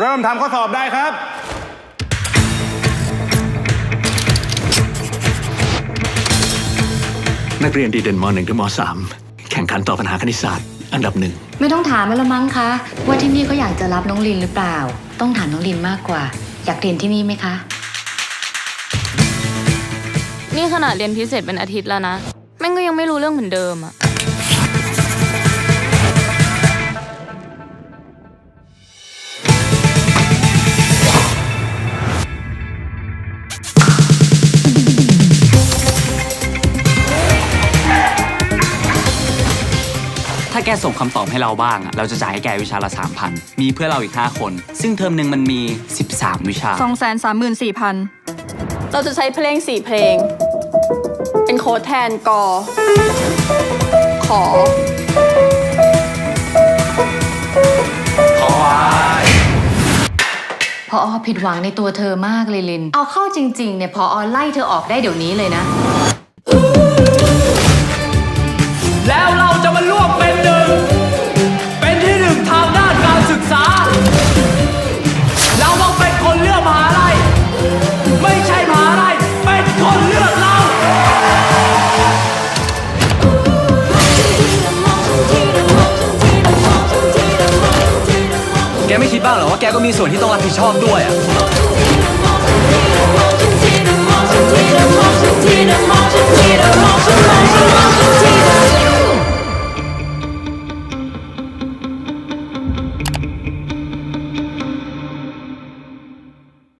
เริ่มทำข้อสอบได้ครับนักเรียนดีเด่นม .1 ถึงม .3 แข่งขันตอบปัญหาคณิตศาสตร์อันดับ 1ไม่ต้องถามแล้วมั้งคะว่าที่นี่เขาอยากจะรับน้องลินหรือเปล่าต้องถามน้องลินมากกว่าอยากเรียนที่นี่ไหมคะนี่ขนาดเรียนพิเศษเป็นอาทิตย์แล้วนะแม่งก็ยังไม่รู้เรื่องเหมือนเดิมอะถ้าแกส่งคำตอบให้เราบ้างเราจะจ่ายให้แกวิชาละ 3,000 มีเพื่อเราอีก 5 คน ซึ่งเทอมหนึ่งมันมี 13 วิชา 234,000 เราจะใช้เพลง4เพลงเป็นโค้ดแทนกอขอพอผิดหวังในตัวเธอมากเลยลินเอาเข้าจริงๆเนี่ยพอไล่เธอออกได้เดี๋ยวนี้เลยนะแล้วเราจะมาร่วมเป็นหนึ่งเป็นที่หนึ่งทางด้านการศึกษาเราต้องเป็นคนเลือกมหาลัยไม่ใช่มหาลัยเป็นคนเลือกเราแกไม่คิดบ้างเหรอว่าแกก็มีส่วนที่ต้องรับผิดชอบด้วยอ่ะ